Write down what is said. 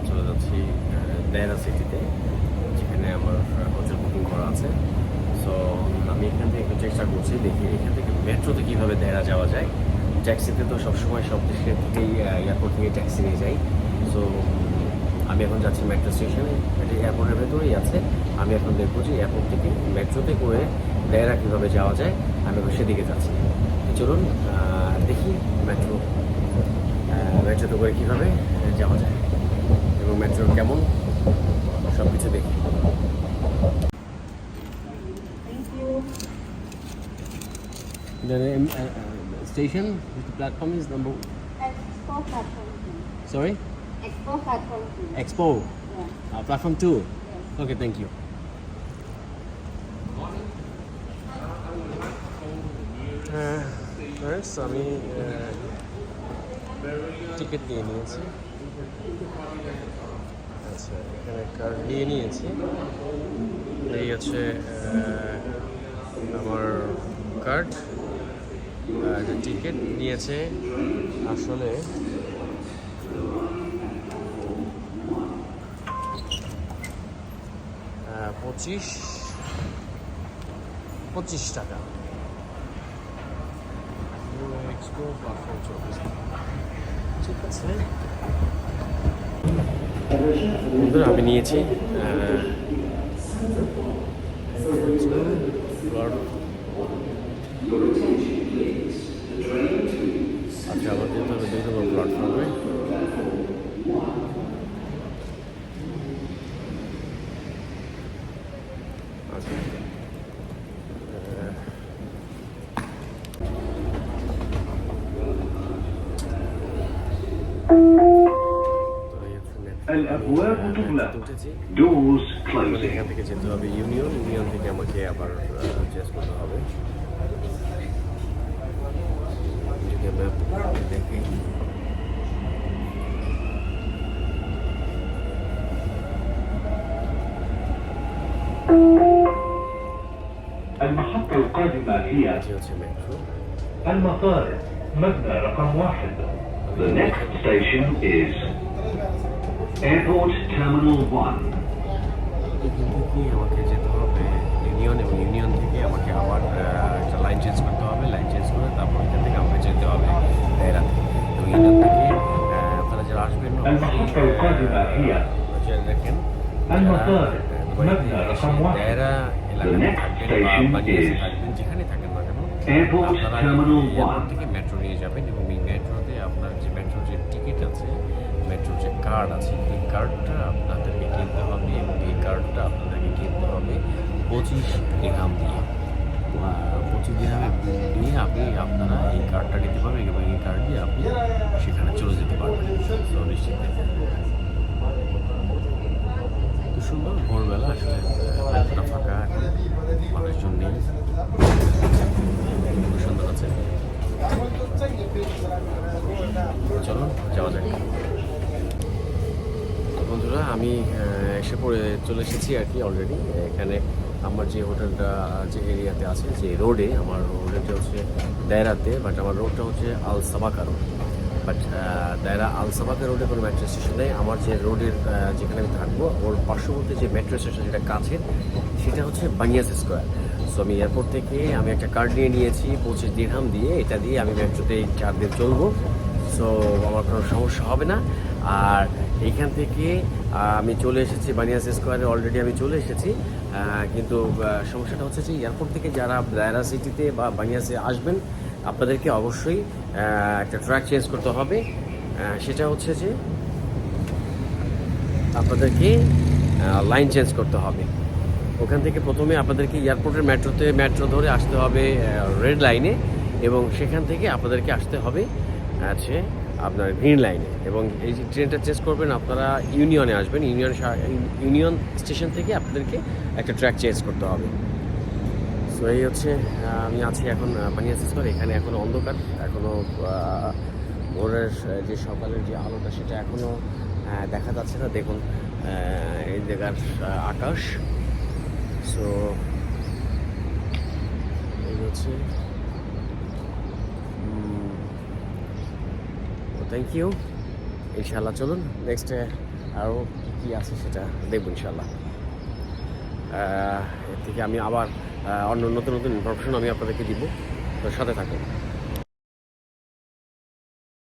চলে যাচ্ছি দেরা সিটিতে, যেখানে আমার হোটেল বুকিং করা আছে। সো আমি এখান থেকে একটু চেষ্টা করছি, দেখি এখান থেকে মেট্রোতে কীভাবে দেরা যাওয়া যায়। ট্যাক্সিতে তো সবসময় সব দেশের থেকেই এয়ারপোর্ট থেকে ট্যাক্সি নিয়ে যাই। সো আমি এখন যাচ্ছি মেট্রো স্টেশনে, এটা এয়ারপোর্টের ভেতরেই আছে। আমি এখন দেখবো যে এয়ারপোর্ট থেকে মেট্রোতে করে দেরা কীভাবে যাওয়া যায়, আমি সেদিকে যাচ্ছি। চলুন দেখি মেট্রোতে করে কীভাবে যাওয়া যায় এবং মেট্রোর কেমন সব কিছু দেখি। The station, the platform is number. Expo platform 2. Sorry? Expo platform 2. Expo. Yeah. Platform 2. Yes. Okay, thank you. Friends, আমি টিকিট নিয়ে নিয়েছি। আচ্ছা, এখানে কার্ড নিয়ে নিয়েছি। এই হচ্ছে আমার কার্ড, টিকিট নিয়েছে আসলে 25 টাকা। ঠিক আছে বন্ধুরা, আমি নিয়েছি আচ্ছা, আমার যেতে হবে 2 নম্বর প্ল্যাটফর্মে। আচ্ছা, الأبواب تغلق. Doors closing. এখান থেকে যেতে হবে ইউনিয়ন থেকে আমাকে আবার চেঞ্জ করতে হবে। যদি ম্যাপ দেখি, المحطة القادمة هي হচ্ছে metro. المطار مبنى رقم 1. The next station is Airport Terminal 1. এখান থেকে আমাকে যেতে হবে ইউনিয়ন, এবং ইউনিয়ন থেকে আমাকে আবার একটা লাইন চেঞ্জ করতে হবে। লাইন চেঞ্জ করে তারপর এখান থেকে আমাকে যেতে হবে দেরাতে। এবং ইউনিয়ন থেকে আপনারা যারা আসবেন المحطة القادمة هي দেখেন المطار مبنى رقم 1. দেরা The এলাকায় next থাকবেন বা station বানিয়াসে is থাকবেন, যেখানে থাকেন না কেন, Airport আপনারা Terminal এয়ারপোর্ট 1. থেকে মেট্রো নিয়ে যাবেন এবং এই মেট্রোতে আপনার যে মেট্রোর যে টিকিট আছে, মেট্রোর যে কার্ড আছে, এই কার্ডটা আপনাদেরকে কিনতে হবে এবং এই কার্ডটা আপনাদেরকে কিনতে হবে 25 দিরহাম দিয়ে। 25 দিরহামে দিয়ে আপনারা এই কার্ডটা নিতে পারবেন এবং এই কার্ড দিয়ে আপনি সেখানে চলে যেতে পারবেন। তো নিশ্চিন্তে খুব সুন্দর, ভোরবেলা আসলে রাস্তা ফাঁকা, এখন মানুষজন নেই, খুব সুন্দর আছে। চলো যাওয়া যাক। বন্ধুরা, আমি চলে এসেছি আর কি অলরেডি। এখানে আমার যে হোটেলটা যে এরিয়াতে আছে, যে রোডে, আমার হোটেলটা হচ্ছে দেরাতে, বাট আমার রোডটা হচ্ছে আল সাবাকা রোড। বাট দেরা আল সাবাকা রোডে কোনো মেট্রো স্টেশন নেই। আমার যে রোডের যেখানে আমি থাকবো, ওর পার্শ্ববর্তী যে মেট্রো স্টেশন যেটা কাছের, সেটা হচ্ছে বানিয়াস স্কোয়ার। সো আমি এয়ারপোর্ট থেকে আমি একটা কার্ড নিয়ে নিয়েছি 25 দিরহাম দিয়ে। এটা দিয়ে আমি মেট্রোতে 4 দিন চলবো। সো আমার কোনো সমস্যা হবে না। আর এইখান থেকে আমি চলে এসেছি বানিয়াস স্কোয়ারে, অলরেডি আমি চলে এসেছি। কিন্তু সমস্যাটা হচ্ছে যে এয়ারপোর্ট থেকে যারা দেরা সিটিতে বা বানিয়াসে আসবেন, আপনাদেরকে অবশ্যই একটা ট্র্যাক চেঞ্জ করতে হবে। সেটা হচ্ছে যে আপনাদেরকে লাইন চেঞ্জ করতে হবে। ওখান থেকে প্রথমে আপনাদেরকে এয়ারপোর্টের মেট্রো ধরে আসতে হবে রেড লাইনে, এবং সেখান থেকে আপনাদেরকে আসতে হবে আছে আপনার গ্রিন লাইনে। এবং এই যে ট্রেনটা চেঞ্জ করবেন, আপনারা ইউনিয়নে আসবেন। ইউনিয়ন স্টেশন থেকে আপনাদেরকে একটা ট্র্যাক চেঞ্জ করতে হবে। সো এই হচ্ছে, আমি আছি এখন বানিয়াস স্কোয়ার। এখানে এখনও অন্ধকার, এখনও ভোরের যে সকালের যে আলোটা সেটা এখনও দেখা যাচ্ছে না। দেখুন এই জায়গার আকাশ। সো এই হচ্ছে, থ্যাংক ইউ। ইনশাআল্লাহ চলুন নেক্সট আরও কী আছে সেটা দেখব ইনশাল্লাহ। এর থেকে আমি আবার অন্য নতুন নতুন ইনফরমেশন আমি আপনাদেরকে দিব, তো সাথে থাকুন।